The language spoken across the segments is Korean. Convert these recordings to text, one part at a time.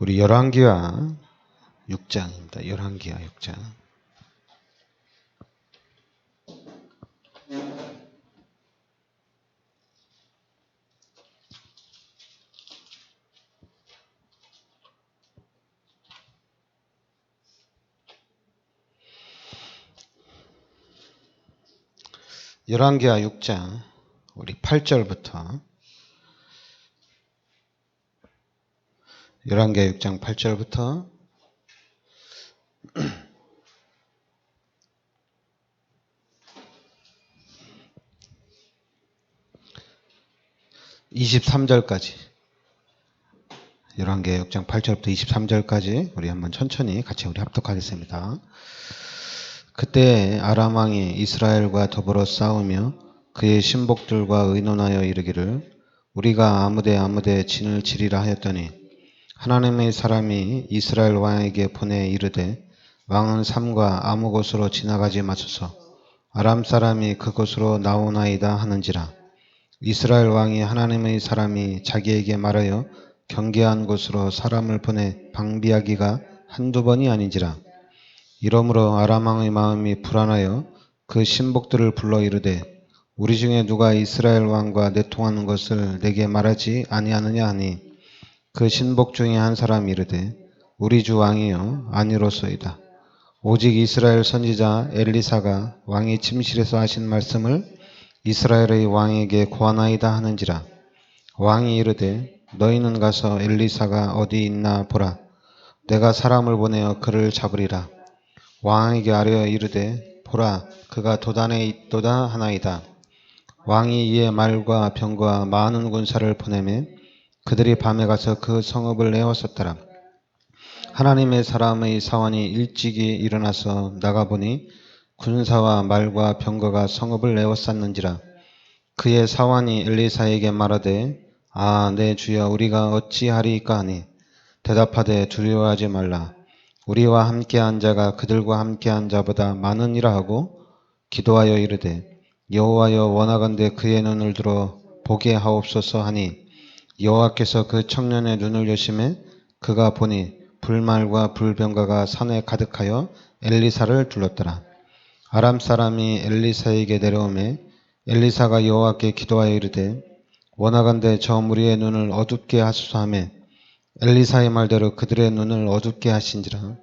우리 열왕기하 6장입니다. 열왕기하 6장. 열왕기하 6장 우리 8절부터 열왕기하 6장 8절부터 23절까지 열왕기하 6장 8절부터 23절까지 우리 한번 천천히 같이 우리 합독하겠습니다. 그때 아람 왕이 이스라엘과 더불어 싸우며 그의 신복들과 의논하여 이르기를 우리가 아무데 진을 치리라 하였더니 하나님의 사람이 이스라엘 왕에게 보내 이르되 왕은 삼과 아무 곳으로 지나가지 마소서 아람 사람이 그곳으로 나오나이다 하는지라. 이스라엘 왕이 하나님의 사람이 자기에게 말하여 경계한 곳으로 사람을 보내 방비하기가 한두 번이 아닌지라. 이러므로 아람 왕의 마음이 불안하여 그 신복들을 불러 이르되 우리 중에 누가 이스라엘 왕과 내통하는 것을 내게 말하지 아니하느냐 하니 그 신복 중에 한 사람이 이르되 우리 주 왕이여 아니로소이다. 오직 이스라엘 선지자 엘리사가 왕이 침실에서 하신 말씀을 이스라엘의 왕에게 고하나이다 하는지라. 왕이 이르되 너희는 가서 엘리사가 어디 있나 보라. 내가 사람을 보내어 그를 잡으리라. 왕에게 아뢰어 이르되 보라 그가 도단에 있도다 하나이다. 왕이 이에 말과 병과 많은 군사를 보내매 그들이 밤에 가서 그 성읍을 에워쌌더라. 하나님의 사람의 사원이 일찍이 일어나서 나가보니 군사와 말과 병거가 성읍을 에워쌌는지라. 그의 사원이 엘리사에게 말하되 내 주여 우리가 어찌하리이까 하니 대답하되 두려워하지 말라. 우리와 함께한 자가 그들과 함께한 자보다 많으니라 하고 기도하여 이르되 여호와여 원하건대 그의 눈을 들어 보게 하옵소서 하니 여호와께서 그 청년의 눈을 여시매 그가 보니 불말과 불병거가 산에 가득하여 엘리사를 둘렀더라. 아람 사람이 엘리사에게 내려오매 엘리사가 여호와께 기도하여 이르되 원하건대 저 무리의 눈을 어둡게 하소서 하매 엘리사의 말대로 그들의 눈을 어둡게 하신지라.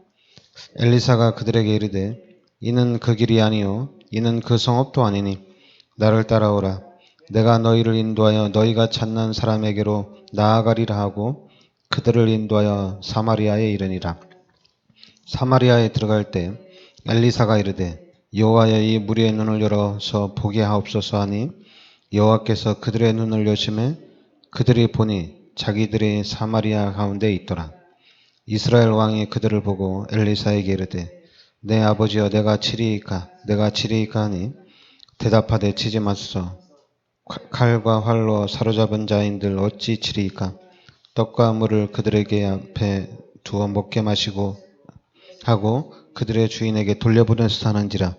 엘리사가 그들에게 이르되 이는 그 길이 아니요 이는 그 성읍도 아니니 나를 따라오라. 내가 너희를 인도하여 너희가 찾는 사람에게로 나아가리라 하고 그들을 인도하여 사마리아에 이르니라. 사마리아에 들어갈 때 엘리사가 이르되 여호와여 이 무리의 눈을 열어서 보게 하옵소서 하니 여호와께서 그들의 눈을 여시매 그들이 보니 자기들이 사마리아 가운데 있더라. 이스라엘 왕이 그들을 보고 엘리사에게 이르되 내 아버지여 내가 치리이까 하니 대답하되 치지 마소서. 칼과 활로 사로잡은 자인들 어찌 치리이까. 떡과 물을 그들에게 앞에 두어 먹게 마시고 하고 그들의 주인에게 돌려보내서 하는지라.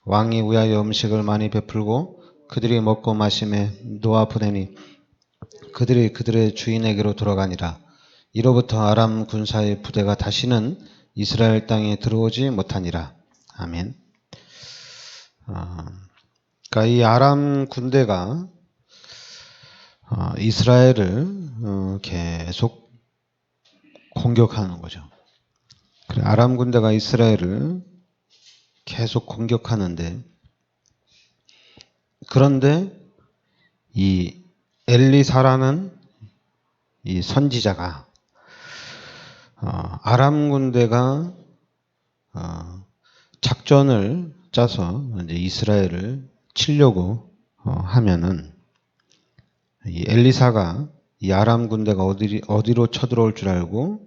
왕이 위하여 음식을 많이 베풀고 그들이 먹고 마심에 놓아 보내니 그들이 그들의 주인에게로 돌아가니라. 이로부터 아람 군사의 부대가 다시는 이스라엘 땅에 들어오지 못하니라. 아멘. 그러니까 이 아람 군대가 이스라엘을 계속 공격하는 거죠. 아람 군대가 이스라엘을 계속 공격하는데 그런데 이 엘리사라는 이 선지자가 아람 군대가 작전을 짜서 이제 이스라엘을 치려고 하면은 이 엘리사가 이 아람 군대가 어디로 쳐들어올 줄 알고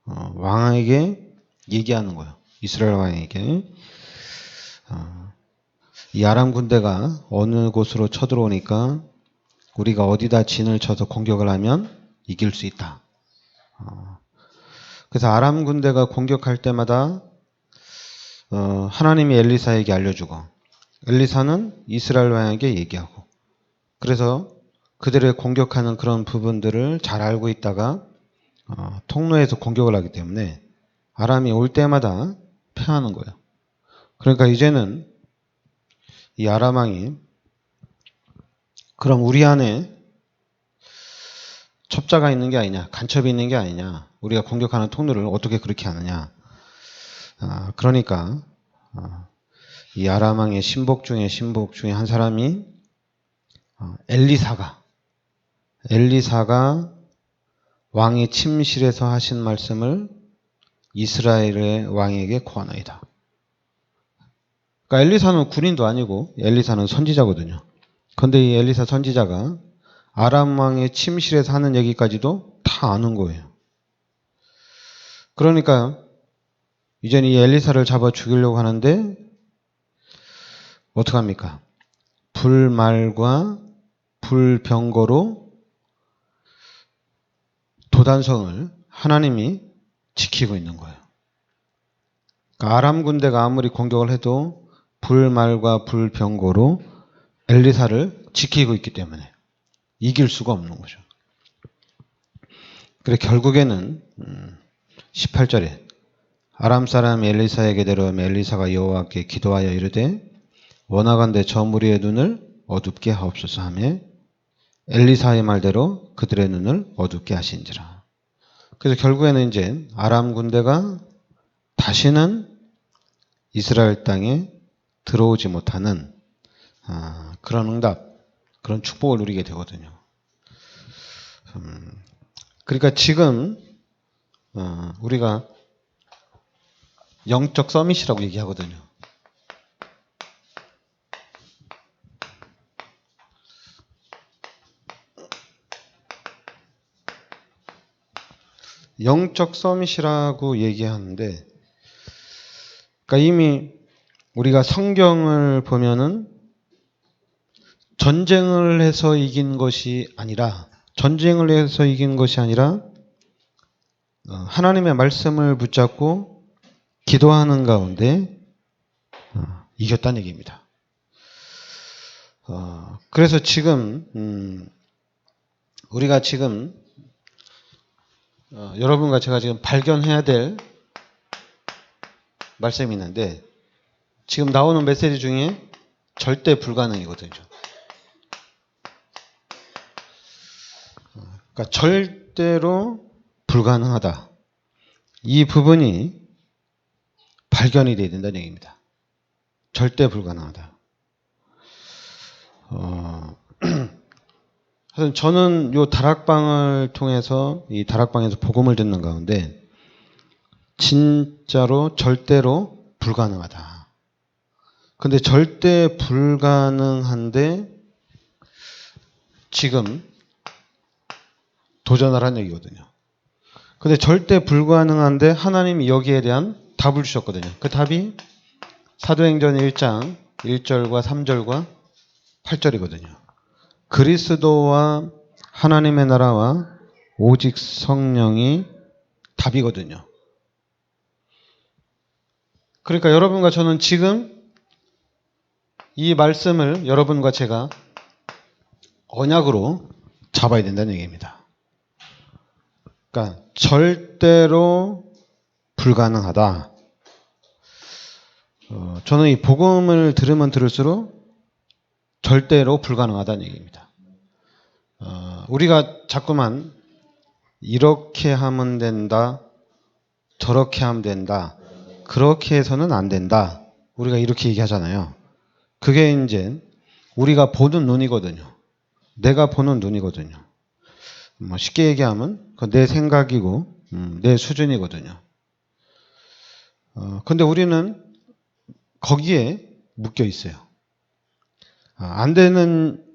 왕에게 얘기하는 거예요. 이스라엘 왕에게 이 아람 군대가 어느 곳으로 쳐들어오니까 우리가 어디다 진을 쳐서 공격을 하면 이길 수 있다. 그래서 아람 군대가 공격할 때마다 하나님이 엘리사에게 알려주고 엘리사는 이스라엘 왕에게 얘기하고 그래서 그들의 공격하는 그런 부분들을 잘 알고 있다가 통로에서 공격을 하기 때문에 아람이 올 때마다 패하는 거예요. 그러니까 이제는 이 아람 왕이 그럼 우리 안에 첩자가 있는 게 아니냐, 간첩이 있는 게 아니냐, 우리가 공격하는 통로를 어떻게 그렇게 하느냐. 그러니까 이 아람 왕의 신복 중에 한 사람이 엘리사가 왕의 침실에서 하신 말씀을 이스라엘의 왕에게 고하나이다. 그러니까 엘리사는 군인도 아니고 엘리사는 선지자거든요. 그런데 이 엘리사 선지자가 아람 왕의 침실에서 하는 얘기까지도 다 아는 거예요. 그러니까 이제는 이 엘리사를 잡아 죽이려고 하는데 어떡합니까? 불말과 불병거로 도단성을 하나님이 지키고 있는 거예요. 그러니까 아람 군대가 아무리 공격을 해도 불말과 불병거로 엘리사를 지키고 있기 때문에 이길 수가 없는 거죠. 그래 결국에는 18절에 아람 사람 엘리사에게 데려오며 엘리사가 여호와께 기도하여 이르되 원하건대 저 무리의 눈을 어둡게 하옵소서 하며 엘리사의 말대로 그들의 눈을 어둡게 하신지라. 그래서 결국에는 이제 아람 군대가 다시는 이스라엘 땅에 들어오지 못하는 그런 응답, 그런 축복을 누리게 되거든요. 그러니까 지금 우리가 영적 서밋이라고 얘기하거든요. 영적 서밋이라고 얘기하는데, 그러니까 이미 우리가 성경을 보면은 전쟁을 해서 이긴 것이 아니라 하나님의 말씀을 붙잡고 기도하는 가운데 이겼다는 얘기입니다. 그래서 지금 우리가 지금 여러분과 제가 지금 발견해야 될 말씀이 있는데 지금 나오는 메시지 중에 절대 불가능이거든요. 그러니까 절대로 불가능하다. 이 부분이 발견이 돼야 된다는 얘기입니다. 절대 불가능하다. 그래서 저는 이 다락방을 통해서 이 다락방에서 복음을 듣는 가운데 진짜로 절대로 불가능하다. 근데 절대 불가능한데 지금 도전하라는 얘기거든요. 근데 절대 불가능한데 하나님이 여기에 대한 답을 주셨거든요. 그 답이 사도행전 1장 1절과 3절과 8절이거든요. 그리스도와 하나님의 나라와 오직 성령이 답이거든요. 그러니까 여러분과 저는 지금 이 말씀을 여러분과 제가 언약으로 잡아야 된다는 얘기입니다. 그러니까 절대로 불가능하다. 저는 이 복음을 들으면 들을수록 절대로 불가능하다는 얘기입니다. 우리가 자꾸만 이렇게 하면 된다, 저렇게 하면 된다, 그렇게 해서는 안 된다. 우리가 이렇게 얘기하잖아요. 그게 이제 우리가 보는 눈이거든요. 내가 보는 눈이거든요. 쉽게 얘기하면 내 생각이고 내 수준이거든요. 근데 우리는 거기에 묶여 있어요. 안 되는,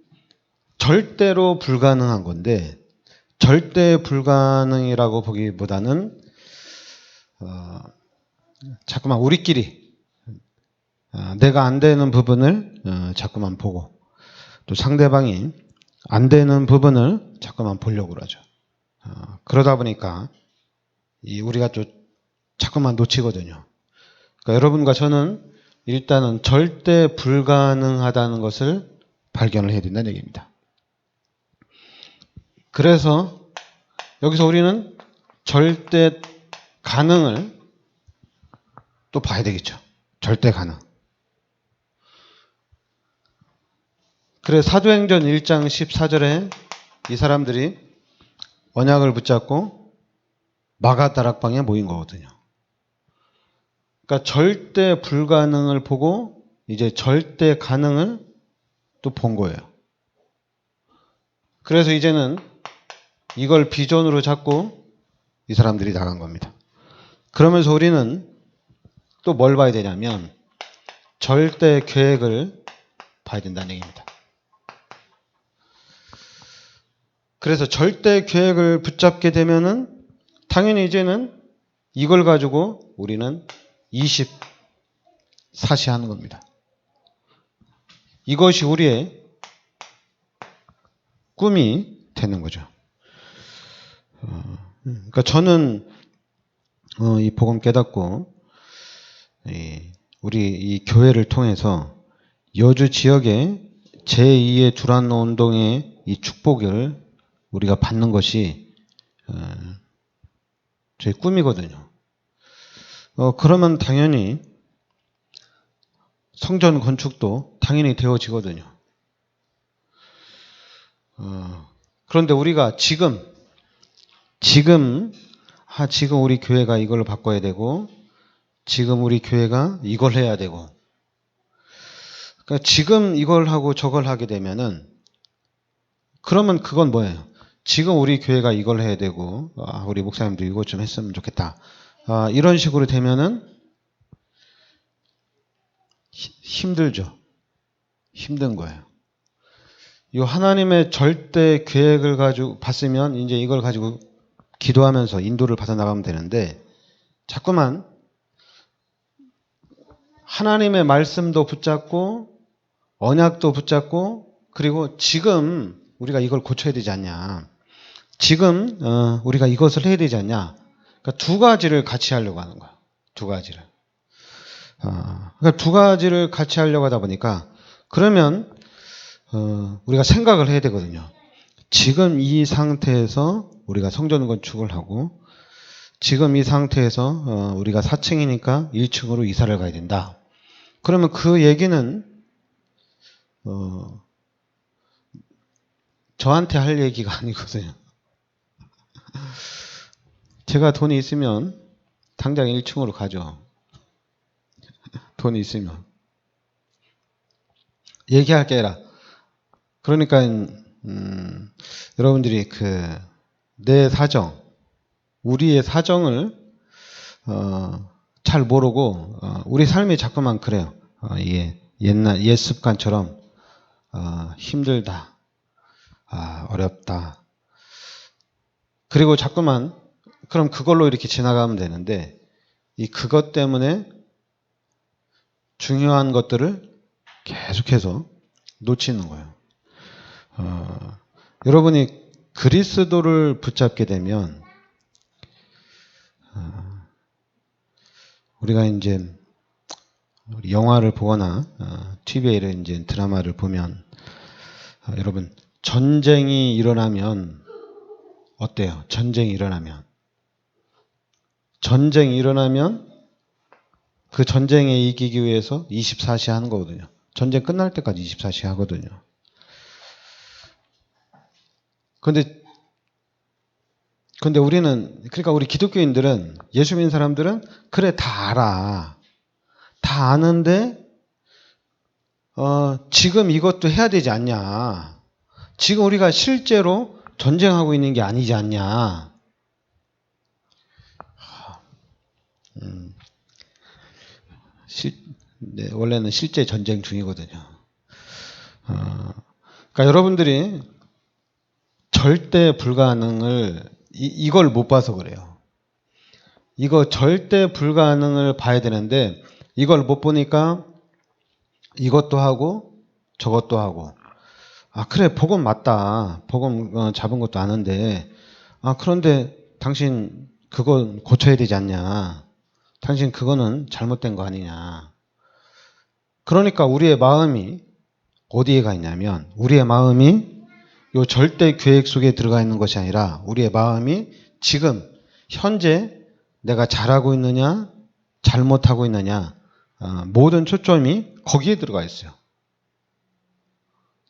절대로 불가능한 건데 절대 불가능이라고 보기보다는 자꾸만 우리끼리 내가 안 되는 부분을 자꾸만 보고 또 상대방이 안 되는 부분을 자꾸만 보려고 그러죠. 그러다 보니까 우리가 또 자꾸만 놓치거든요. 그러니까 여러분과 저는 일단은 절대 불가능하다는 것을 발견을 해야 된다는 얘기입니다. 그래서 여기서 우리는 절대 가능을 또 봐야 되겠죠. 절대 가능. 그래 사도행전 1장 14절에 이 사람들이 언약을 붙잡고 마가다락방에 모인 거거든요. 그러니까 절대 불가능을 보고 이제 절대 가능을 또 본 거예요. 그래서 이제는 이걸 비전으로 잡고 이 사람들이 나간 겁니다. 그러면서 우리는 또 뭘 봐야 되냐면 절대 계획을 봐야 된다는 얘기입니다. 그래서 절대 계획을 붙잡게 되면은 당연히 이제는 이걸 가지고 우리는 24시 하는 겁니다. 이것이 우리의 꿈이 되는 거죠. 그러니까 저는 이 복음 깨닫고 우리 이 교회를 통해서 여주 지역의 제2의 두란노 운동의 이 축복을 우리가 받는 것이 제 꿈이거든요. 그러면 당연히 성전 건축도 당연히 되어지거든요. 그런데 우리가 지금 우리 교회가 이걸 바꿔야 되고 지금 우리 교회가 이걸 해야 되고 그러니까 지금 이걸 하고 저걸 하게 되면은 그러면 그건 뭐예요? 지금 우리 교회가 이걸 해야 되고 우리 목사님도 이것 좀 했으면 좋겠다. 이런 식으로 되면은 힘들죠. 힘든 거예요. 이 하나님의 절대 계획을 가지고 봤으면 이제 이걸 가지고 기도하면서 인도를 받아 나가면 되는데 자꾸만 하나님의 말씀도 붙잡고 언약도 붙잡고 그리고 지금 우리가 이걸 고쳐야 되지 않냐. 지금 우리가 이것을 해야 되지 않냐. 그러니까 두 가지를 같이 하려고 하는 거야. 두 가지를. 그러니까 두 가지를 같이 하려고 하다 보니까 그러면 우리가 생각을 해야 되거든요. 지금 이 상태에서 우리가 성전 건축을 하고 지금 이 상태에서 우리가 4층이니까 1층으로 이사를 가야 된다. 그러면 그 얘기는 저한테 할 얘기가 아니거든요. 제가 돈이 있으면 당장 1층으로 가죠. 돈이 있으면. 얘기할 게 아니라 그러니까 여러분들이 내 사정, 우리의 사정을 잘 모르고 우리 삶이 자꾸만 그래요. 이게 옛 습관처럼 힘들다, 어렵다. 그리고 자꾸만 그럼 그걸로 이렇게 지나가면 되는데 그것 때문에 중요한 것들을 계속해서 놓치는 거예요. 여러분이 그리스도를 붙잡게 되면 우리가 이제 영화를 보거나 TV에 이제 드라마를 보면 여러분 전쟁이 일어나면 어때요? 전쟁이 일어나면 그 전쟁에 이기기 위해서 24시 하는 거거든요. 전쟁 끝날 때까지 24시 하거든요. 근데 우리는 그러니까 우리 기독교인들은 예수 믿는 사람들은 그래 다 알아. 다 아는데 지금 이것도 해야 되지 않냐. 지금 우리가 실제로 전쟁하고 있는 게 아니지 않냐. 네, 원래는 실제 전쟁 중이거든요. 그러니까 여러분들이 절대 불가능을 이걸 못 봐서 그래요. 이거 절대 불가능을 봐야 되는데 이걸 못 보니까 이것도 하고 저것도 하고 그래 복음 맞다. 복음 잡은 것도 아는데 그런데 당신 그거 고쳐야 되지 않냐. 당신 그거는 잘못된 거 아니냐. 그러니까 우리의 마음이 어디에 가 있냐면 우리의 마음이 요 절대 계획 속에 들어가 있는 것이 아니라 우리의 마음이 지금 현재 내가 잘하고 있느냐, 잘못하고 있느냐, 모든 초점이 거기에 들어가 있어요.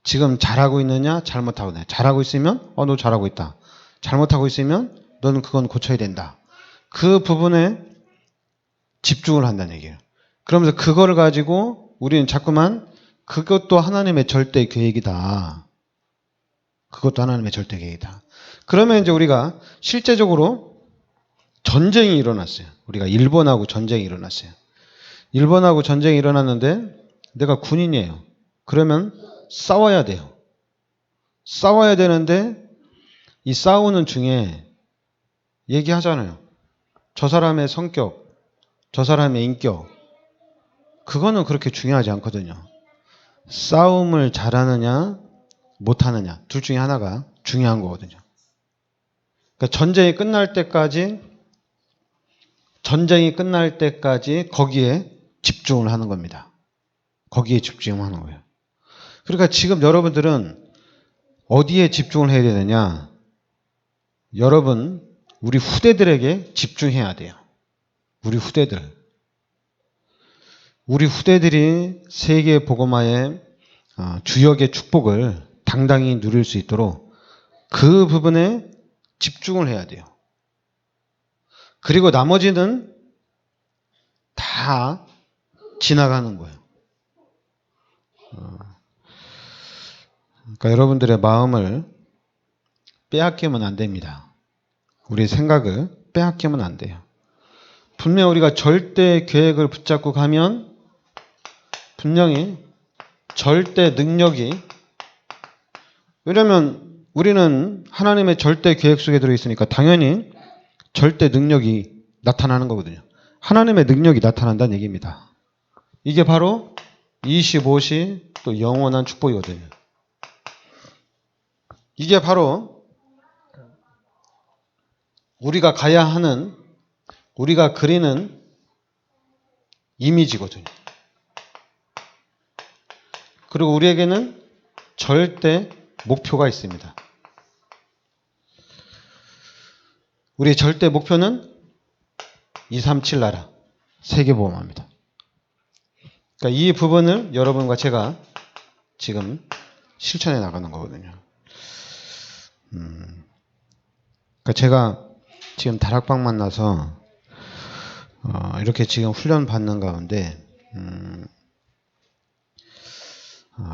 지금 잘하고 있느냐, 잘못하고 있느냐. 잘하고 있으면 너 잘하고 있다. 잘못하고 있으면 너는 그건 고쳐야 된다. 그 부분에 집중을 한다는 얘기예요. 그러면서 그거를 가지고 우리는 자꾸만 그것도 하나님의 절대 계획이다. 그것도 하나님의 절대 계획이다. 그러면 이제 우리가 실제적으로 전쟁이 일어났어요. 우리가 일본하고 전쟁이 일어났어요. 일본하고 전쟁이 일어났는데 내가 군인이에요. 그러면 싸워야 돼요. 싸워야 되는데 이 싸우는 중에 얘기하잖아요. 저 사람의 성격, 저 사람의 인격, 그거는 그렇게 중요하지 않거든요. 싸움을 잘하느냐 못하느냐 둘 중에 하나가 중요한 거거든요. 그러니까 전쟁이 끝날 때까지 거기에 집중을 하는 겁니다. 거기에 집중하는 거예요. 그러니까 지금 여러분들은 어디에 집중을 해야 되느냐? 여러분, 우리 후대들에게 집중해야 돼요. 우리 후대들이 세계 복음화의 주역의 축복을 당당히 누릴 수 있도록 그 부분에 집중을 해야 돼요. 그리고 나머지는 다 지나가는 거예요. 그러니까 여러분들의 마음을 빼앗기면 안 됩니다. 우리 생각을 빼앗기면 안 돼요. 분명 우리가 절대 계획을 붙잡고 가면 분명히 절대 능력이, 왜냐하면 우리는 하나님의 절대 계획 속에 들어있으니까 당연히 절대 능력이 나타나는 거거든요. 하나님의 능력이 나타난다는 얘기입니다. 이게 바로 25시 또 영원한 축복이거든요. 이게 바로 우리가 가야 하는, 우리가 그리는 이미지거든요. 그리고 우리에게는 절대 목표가 있습니다. 우리의 절대 목표는 237 나라 세계보험입니다. 그러니까 이 부분을 여러분과 제가 지금 실천해 나가는 거거든요. 그러니까 제가 지금 다락방 만나서 이렇게 지금 훈련 받는 가운데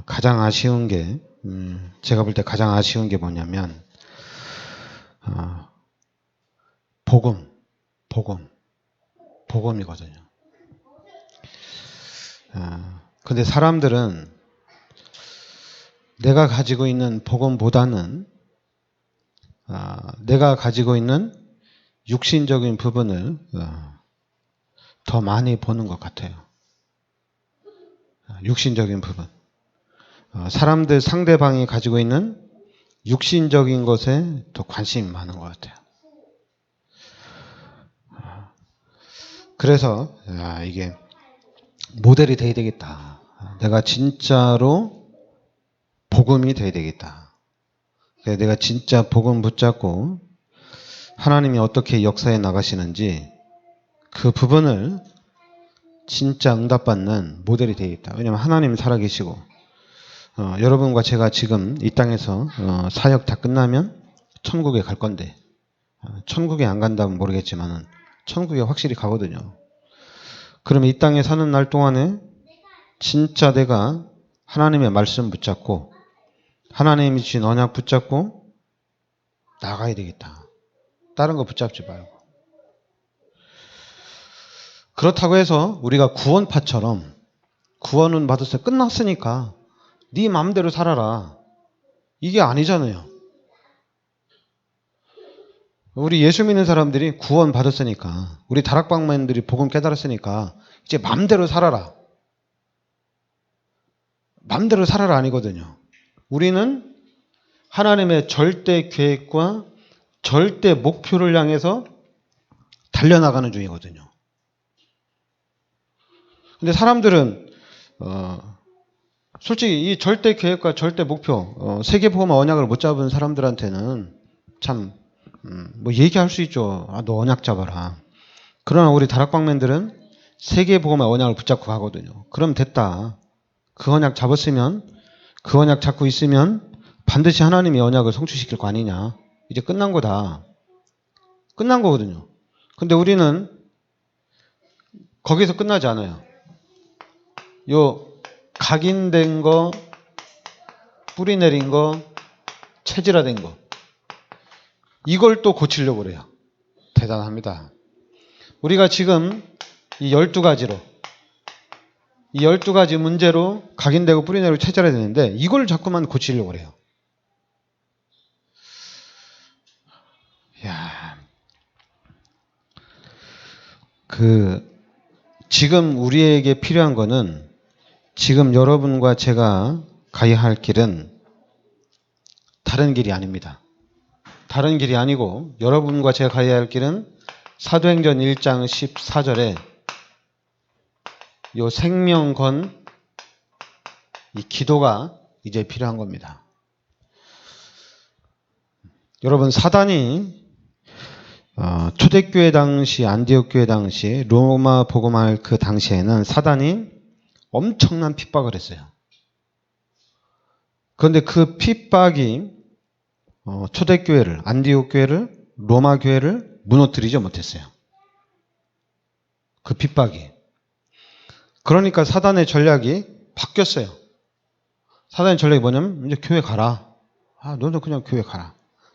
가장 아쉬운 게 제가 볼 때 가장 아쉬운 게 뭐냐면 복음이거든요. 근데 사람들은 내가 가지고 있는 복음보다는 내가 가지고 있는 육신적인 부분을 더 많이 보는 것 같아요. 육신적인 부분. 사람들 상대방이 가지고 있는 육신적인 것에 더 관심이 많은 것 같아요. 그래서 이게 모델이 돼야 되겠다. 내가 진짜로 복음이 돼야 되겠다. 내가 진짜 복음 붙잡고 하나님이 어떻게 역사해 나가시는지 그 부분을 진짜 응답받는 모델이 되겠다. 왜냐하면 하나님이 살아계시고 여러분과 제가 지금 이 땅에서 사역 다 끝나면 천국에 갈 건데 천국에 안 간다면 모르겠지만 천국에 확실히 가거든요. 그러면 이 땅에 사는 날 동안에 진짜 내가 하나님의 말씀 붙잡고 하나님이 주신 언약 붙잡고 나가야 되겠다. 다른 거 붙잡지 말고. 그렇다고 해서 우리가 구원파처럼 구원은 받았어요. 끝났으니까 네 마음대로 살아라. 이게 아니잖아요. 우리 예수 믿는 사람들이 구원 받았으니까, 우리 다락방맨들이 복음 깨달았으니까 이제 마음대로 살아라. 마음대로 살아라 아니거든요. 우리는 하나님의 절대 계획과 절대 목표를 향해서 달려나가는 중이거든요. 근데 사람들은 솔직히 이 절대 계획과 절대 목표, 세계보험화 언약을 못 잡은 사람들한테는 참 뭐 얘기할 수 있죠. 아, 너 언약 잡아라. 그러나 우리 다락방맨들은 세계 복음의 언약을 붙잡고 가거든요. 그럼 됐다. 그 언약 잡았으면, 그 언약 잡고 있으면 반드시 하나님이 언약을 성취시킬 거 아니냐. 이제 끝난 거다. 끝난 거거든요. 근데 우리는 거기서 끝나지 않아요. 요 각인된 거, 뿌리 내린 거, 체질화된 거, 이걸 또 고치려고 그래요. 대단합니다. 우리가 지금 이 12가지로, 이 12가지 문제로 각인되고 뿌리 내리고 체질화되는데 이걸 자꾸만 고치려고 그래요. 야, 지금 우리에게 필요한 거는, 지금 여러분과 제가 가야 할 길은 다른 길이 아닙니다. 다른 길이 아니고 여러분과 제가 가야 할 길은 사도행전 1장 14절에 요 생명건 이 기도가 이제 필요한 겁니다. 여러분, 사단이 초대교회 당시, 안디옥 교회 당시, 로마 복음할 그 당시에는 사단이 엄청난 핍박을 했어요. 그런데 그 핍박이 초대교회를, 안디옥 교회를, 로마 교회를 무너뜨리지 못했어요. 그 핍박이. 그러니까 사단의 전략이 바뀌었어요. 사단의 전략이 뭐냐면 이제 교회 가라. 아, 너는 그냥 교회 가라.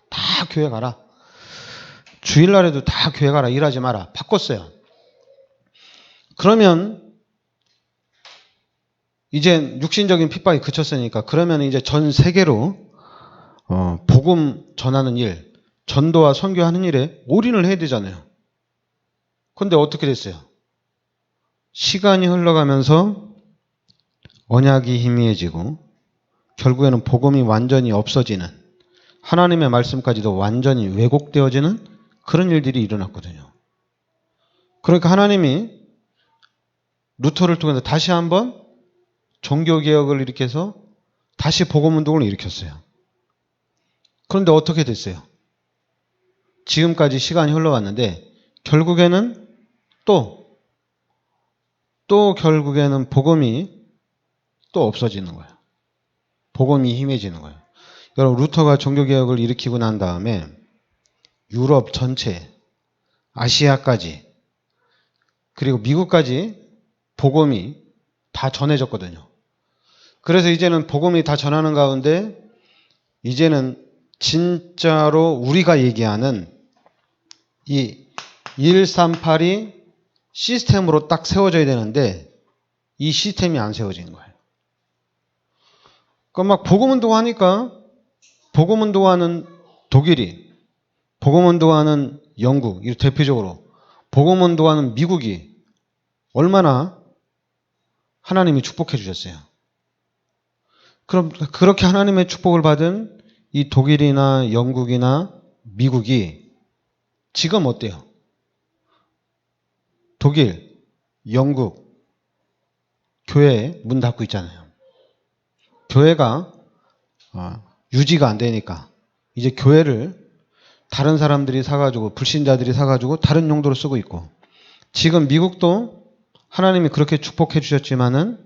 다 교회 가라. 주일날에도 다 교회 가라. 일하지 마라. 바꿨어요. 그러면 이제 육신적인 핍박이 그쳤으니까 그러면 이제 전 세계로 복음 전하는 일, 전도와 선교하는 일에 올인을 해야 되잖아요. 그런데 어떻게 됐어요? 시간이 흘러가면서 언약이 희미해지고 결국에는 복음이 완전히 없어지는, 하나님의 말씀까지도 완전히 왜곡되어지는 그런 일들이 일어났거든요. 그러니까 하나님이 루터를 통해서 다시 한번 종교개혁을 일으켜서 다시 복음운동을 일으켰어요. 그런데 어떻게 됐어요? 지금까지 시간이 흘러왔는데 결국에는 또 결국에는 복음이 또 없어지는 거예요. 복음이 희미해지는 거예요. 여러분, 루터가 종교개혁을 일으키고 난 다음에 유럽 전체, 아시아까지, 그리고 미국까지 복음이 다 전해졌거든요. 그래서 이제는 복음이 다 전하는 가운데 이제는 진짜로 우리가 얘기하는 이 138이 시스템으로 딱 세워져야 되는데 이 시스템이 안 세워지는 거예요. 그러니까 막 복음운동 하니까, 복음운동하는 독일이, 복음운동하는 영국, 이 대표적으로 복음운동하는 미국이 얼마나 하나님이 축복해 주셨어요. 그럼 그렇게 하나님의 축복을 받은 이 독일이나 영국이나 미국이 지금 어때요? 독일, 영국, 교회 문 닫고 있잖아요. 교회가 유지가 안 되니까 이제 교회를 다른 사람들이 사가지고, 불신자들이 사가지고 다른 용도로 쓰고 있고, 지금 미국도 하나님이 그렇게 축복해 주셨지만은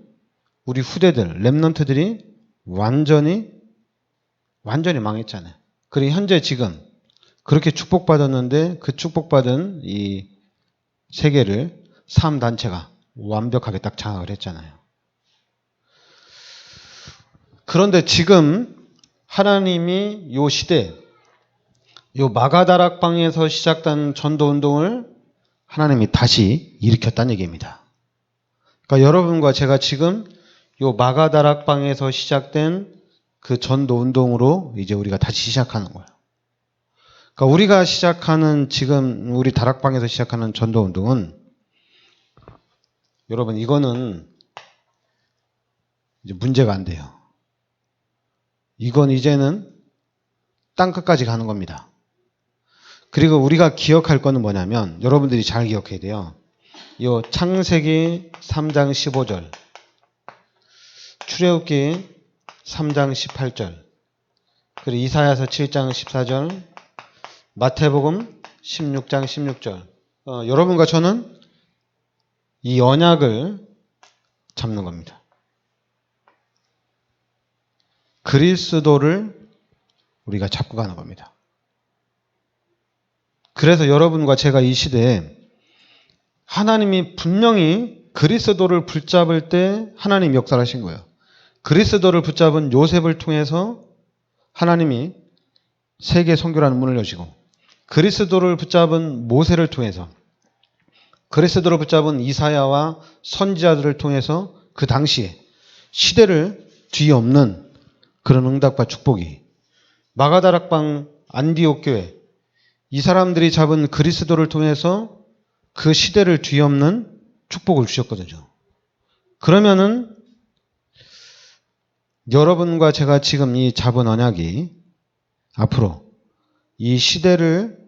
우리 후대들, 랩넌트들이 완전히 망했잖아요. 그리고 현재 지금 그렇게 축복받았는데 그 축복받은 이 세계를 3단체가 완벽하게 딱 장악을 했잖아요. 그런데 지금 하나님이 요 시대, 요 마가다락방에서 시작된 전도운동을 하나님이 다시 일으켰다는 얘기입니다. 그러니까 여러분과 제가 지금 요 마가다락방에서 시작된 그 전도운동으로 이제 우리가 다시 시작하는 거예요. 그러니까 우리가 시작하는, 지금 우리 다락방에서 시작하는 전도운동은, 여러분, 이거는 이제 문제가 안 돼요. 이건 이제는 땅끝까지 가는 겁니다. 그리고 우리가 기억할 거는 뭐냐면, 여러분들이 잘 기억해야 돼요. 요 창세기 3장 15절, 출애굽기 3장 18절, 그리고 이사야서 7장 14절, 마태복음 16장 16절. 여러분과 저는 이 언약을 잡는 겁니다. 그리스도를 우리가 잡고 가는 겁니다. 그래서 여러분과 제가 이 시대에 하나님이 분명히 그리스도를 붙잡을 때 하나님이 역사하신 거예요. 그리스도를 붙잡은 요셉을 통해서 하나님이 세계 선교라는 문을 여시고, 그리스도를 붙잡은 모세를 통해서, 그리스도를 붙잡은 이사야와 선지자들을 통해서 그 당시에 시대를 뒤엎는 그런 응답과 축복이, 마가다락방 안디옥 교회, 이 사람들이 잡은 그리스도를 통해서 그 시대를 뒤엎는 축복을 주셨거든요. 그러면은 여러분과 제가 지금 이 잡은 언약이 앞으로 이 시대를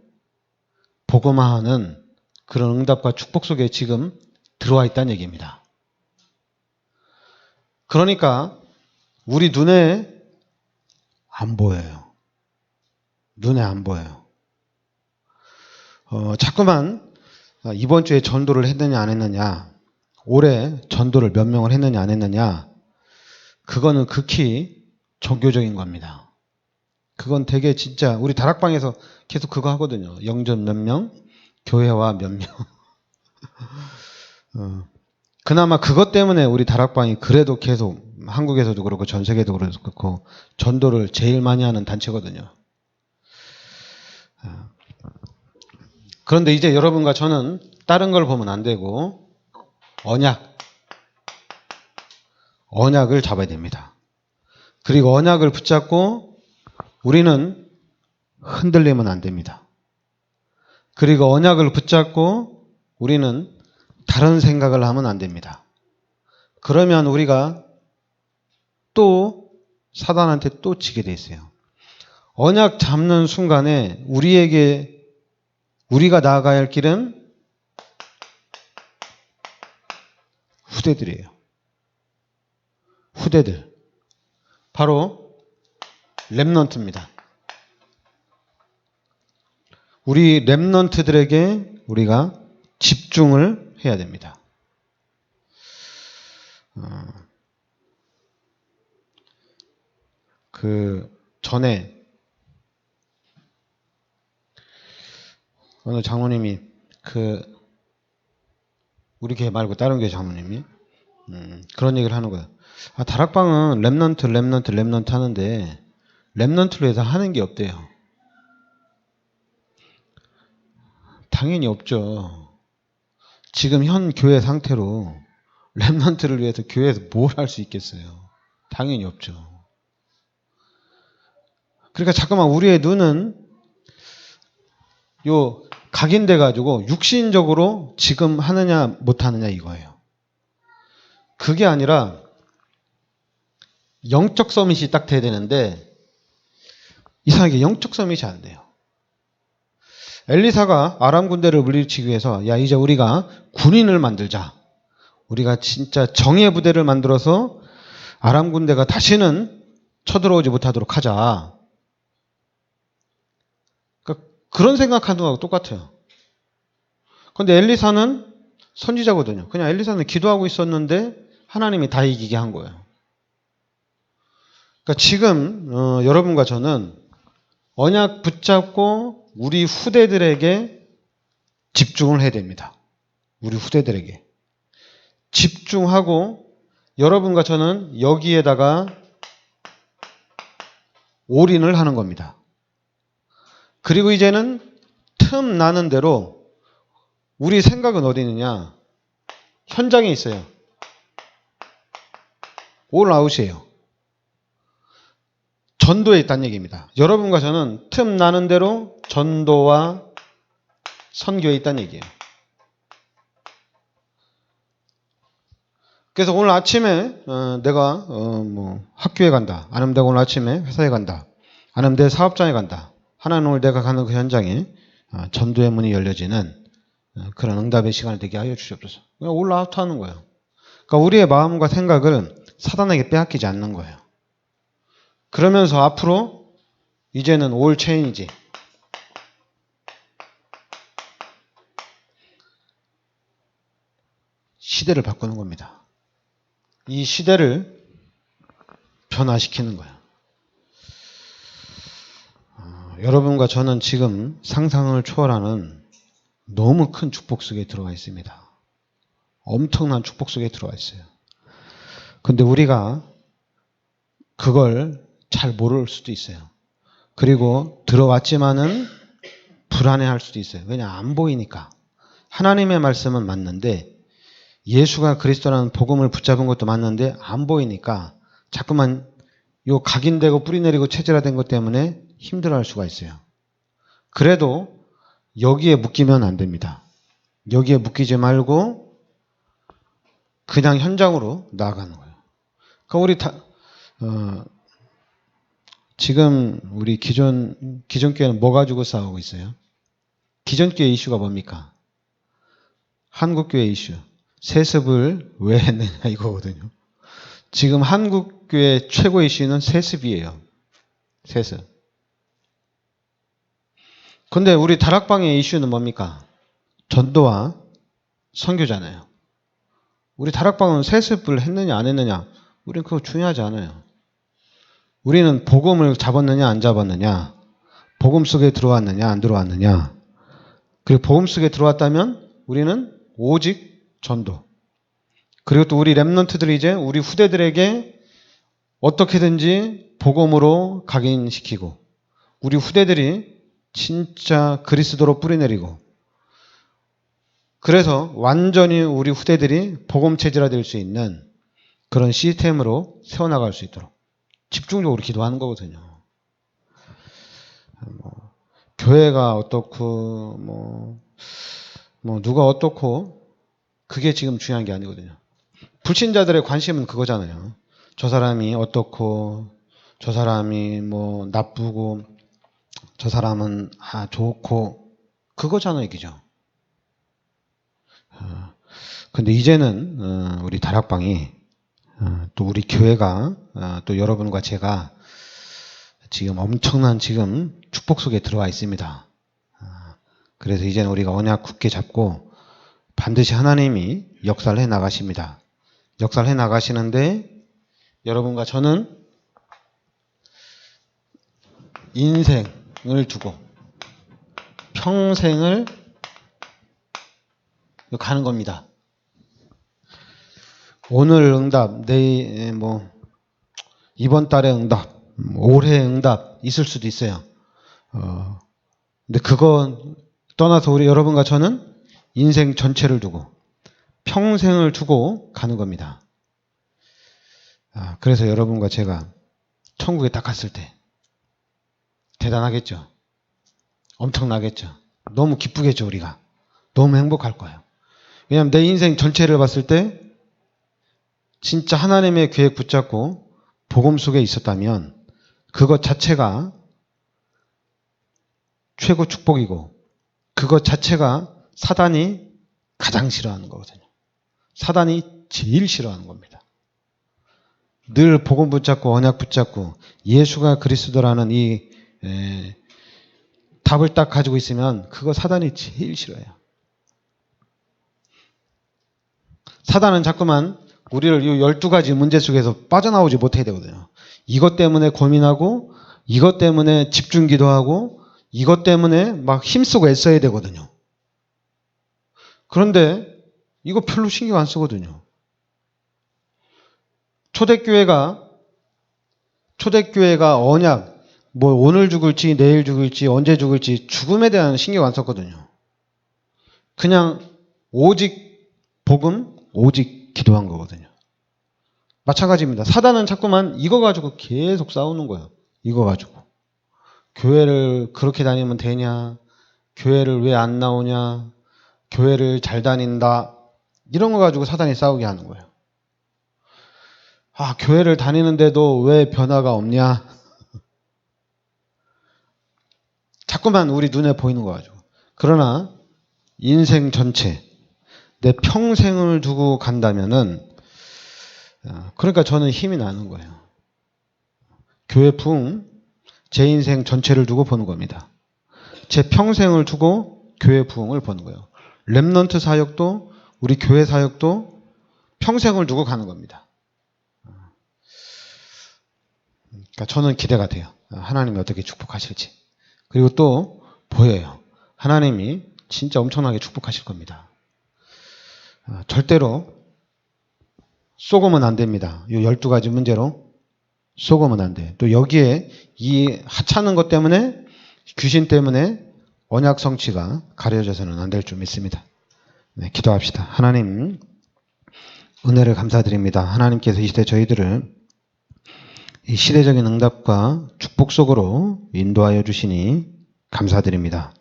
복음화하는 그런 응답과 축복 속에 지금 들어와 있다는 얘기입니다. 그러니까 우리 눈에 안 보여요. 눈에 안 보여요. 자꾸만 이번 주에 전도를 했느냐 안 했느냐, 올해 전도를 몇 명을 했느냐 안 했느냐, 그거는 극히 종교적인 겁니다. 그건 되게 진짜 우리 다락방에서 계속 그거 하거든요. 영전 몇 명, 교회와 몇 명. 그나마 그것 때문에 우리 다락방이 그래도 계속 한국에서도 그렇고 전 세계도 그렇고 전도를 제일 많이 하는 단체거든요. 그런데 이제 여러분과 저는 다른 걸 보면 안 되고 언약을 잡아야 됩니다. 그리고 언약을 붙잡고 우리는 흔들리면 안 됩니다. 그리고 언약을 붙잡고 우리는 다른 생각을 하면 안 됩니다. 그러면 우리가 또 사단한테 또 지게 돼 있어요. 언약 잡는 순간에 우리가 나아가야 할 길은 후대들이에요. 후대들. 바로 렘넌트입니다. 우리 렘넌트들에게 우리가 집중을 해야 됩니다. 그 전에 어느 장모님이 우리 교회 말고 다른 교회 장모님이 그런 얘기를 하는 거예요. 다락방은 렘넌트 하는데 렘넌트로 해서 하는 게 없대요. 당연히 없죠. 지금 현 교회 상태로 렘넌트를 위해서 교회에서 뭘 할 수 있겠어요? 당연히 없죠. 그러니까 잠깐만 우리의 눈은 각인돼 가지고 육신적으로 지금 하느냐 못 하느냐 이거예요. 그게 아니라 영적 서밋이 딱 돼야 되는데 이상하게 영적 서밋이 안 돼요. 엘리사가 아람 군대를 물리치기 위해서 야 이제 우리가 군인을 만들자. 우리가 진짜 정예 부대를 만들어서 아람 군대가 다시는 쳐들어오지 못하도록 하자. 그러니까 그런 생각하는 거하고 똑같아요. 그런데 엘리사는 선지자거든요. 그냥 엘리사는 기도하고 있었는데 하나님이 다 이기게 한 거예요. 그러니까 지금 여러분과 저는 언약 붙잡고 우리 후대들에게 집중을 해야 됩니다. 우리 후대들에게. 집중하고 여러분과 저는 여기에다가 올인을 하는 겁니다. 그리고 이제는 틈 나는 대로 우리 생각은 어디 있느냐? 현장에 있어요. 올 아웃이에요. 전도에 있다는 얘기입니다. 여러분과 저는 틈 나는 대로 전도와 선교에 있다는 얘기예요. 그래서 오늘 아침에 내가 학교에 간다. 아니면 내가 오늘 아침에 회사에 간다. 아니면 내 사업장에 간다. 하나는 오늘 내가 가는 그 현장에 전도의 문이 열려지는 그런 응답의 시간을 되게 하여 주시옵소서. 그냥 올라아웃하는 거예요. 그러니까 우리의 마음과 생각을 사단에게 빼앗기지 않는 거예요. 그러면서 앞으로 이제는 올 체인이지. 시대를 바꾸는 겁니다. 이 시대를 변화시키는 거예요. 여러분과 저는 지금 상상을 초월하는 너무 큰 축복 속에 들어와 있습니다. 엄청난 축복 속에 들어와 있어요. 근데 우리가 그걸 잘 모를 수도 있어요. 그리고 들어왔지만은 불안해할 수도 있어요. 왜냐, 안 보이니까. 하나님의 말씀은 맞는데 예수가 그리스도라는 복음을 붙잡은 것도 맞는데 안 보이니까 자꾸만 요 각인되고 뿌리내리고 체질화된 것 때문에 힘들어할 수가 있어요. 그래도 여기에 묶이면 안 됩니다. 여기에 묶이지 말고 그냥 현장으로 나아가는 거예요. 그러니까 우리 지금 우리 기존 교회는 뭐 가지고 싸우고 있어요? 기존 교회 이슈가 뭡니까? 한국 교회 이슈. 세습을 왜 했느냐 이거거든요. 지금 한국 교회 최고 이슈는 세습이에요. 세습. 근데 우리 다락방의 이슈는 뭡니까? 전도와 선교잖아요. 우리 다락방은 세습을 했느냐 안 했느냐, 우리는 그거 중요하지 않아요. 우리는 복음을 잡았느냐 안 잡았느냐, 복음 속에 들어왔느냐 안 들어왔느냐. 그리고 복음 속에 들어왔다면 우리는 오직 전도. 그리고 또 우리 렘넌트들이 이제 우리 후대들에게 어떻게든지 복음으로 각인시키고, 우리 후대들이 진짜 그리스도로 뿌리내리고, 그래서 완전히 우리 후대들이 복음 체질화될 수 있는 그런 시스템으로 세워나갈 수 있도록 집중적으로 기도하는 거거든요. 교회가 어떻고 누가 어떻고 그게 지금 중요한 게 아니거든요. 불신자들의 관심은 그거잖아요. 저 사람이 어떻고, 저 사람이 나쁘고, 저 사람은 좋고, 그거잖아요, 이게죠. 근데 이제는 우리 다락방이 또 우리 교회가 또 여러분과 제가 지금 엄청난 지금 축복 속에 들어와 있습니다. 그래서 이제는 우리가 언약 굳게 잡고 반드시 하나님이 역사를 해 나가십니다. 역사를 해 나가시는데 여러분과 저는 인생을 두고 평생을 가는 겁니다. 오늘 응답, 내일 이번 달에 응답, 올해 응답 있을 수도 있어요. 근데 그건 떠나서 우리 여러분과 저는 인생 전체를 두고 평생을 두고 가는 겁니다. 그래서 여러분과 제가 천국에 딱 갔을 때 대단하겠죠. 엄청나겠죠. 너무 기쁘겠죠. 우리가 너무 행복할 거예요. 왜냐하면 내 인생 전체를 봤을 때 진짜 하나님의 계획 붙잡고 복음 속에 있었다면 그것 자체가 최고 축복이고, 그것 자체가 사단이 가장 싫어하는 거거든요. 사단이 제일 싫어하는 겁니다. 늘 복음 붙잡고 언약 붙잡고 예수가 그리스도라는 이 답을 딱 가지고 있으면 그거 사단이 제일 싫어해요. 사단은 자꾸만 우리를 이 12가지 문제 속에서 빠져나오지 못해야 되거든요. 이것 때문에 고민하고, 이것 때문에 집중 기도하고, 이것 때문에 막 힘쓰고 애써야 되거든요. 그런데 이거 별로 신경 안 쓰거든요. 초대교회가 언약, 오늘 죽을지 내일 죽을지 언제 죽을지 죽음에 대한 신경 안 썼거든요. 그냥 오직 복음, 오직 기도한 거거든요. 마찬가지입니다. 사단은 자꾸만 이거 가지고 계속 싸우는 거예요. 이거 가지고. 교회를 그렇게 다니면 되냐? 교회를 왜 안 나오냐? 교회를 잘 다닌다. 이런 거 가지고 사단이 싸우게 하는 거예요. 교회를 다니는데도 왜 변화가 없냐? 자꾸만 우리 눈에 보이는 거 가지고. 그러나 인생 전체, 내 평생을 두고 간다면은, 그러니까 저는 힘이 나는 거예요. 교회 부흥, 제 인생 전체를 두고 보는 겁니다. 제 평생을 두고 교회 부흥을 보는 거예요. 렘넌트 사역도, 우리 교회 사역도 평생을 두고 가는 겁니다. 그러니까 저는 기대가 돼요. 하나님이 어떻게 축복하실지. 그리고 또 보여요. 하나님이 진짜 엄청나게 축복하실 겁니다. 절대로 속으면 안 됩니다. 이 12가지 문제로 속으면 안 돼. 또 여기에 이 하찮은 것 때문에, 귀신 때문에 언약 성취가 가려져서는 안 될 줄 믿습니다. 네, 기도합시다. 하나님, 은혜를 감사드립니다. 하나님께서 이 시대 저희들을 이 시대적인 응답과 축복 속으로 인도하여 주시니 감사드립니다.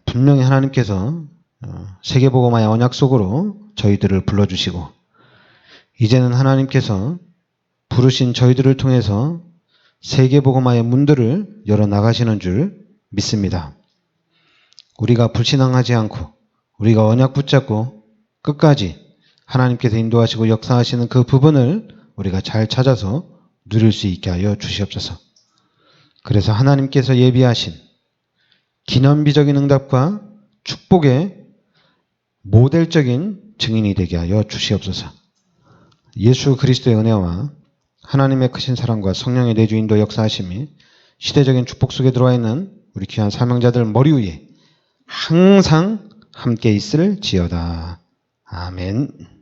분명히 하나님께서 세계복음화의 언약 속으로 저희들을 불러주시고, 이제는 하나님께서 부르신 저희들을 통해서 세계복음화의 문들을 열어나가시는 줄 믿습니다. 우리가 불신앙하지 않고 우리가 언약 붙잡고 끝까지 하나님께서 인도하시고 역사하시는 그 부분을 우리가 잘 찾아서 누릴 수 있게 하여 주시옵소서. 그래서 하나님께서 예비하신 기념비적인 응답과 축복의 모델적인 증인이 되게 하여 주시옵소서. 예수 그리스도의 은혜와 하나님의 크신 사랑과 성령의 내주인도 역사하심이 시대적인 축복 속에 들어와 있는 우리 귀한 사명자들 머리 위에 항상 함께 있을지어다. 아멘.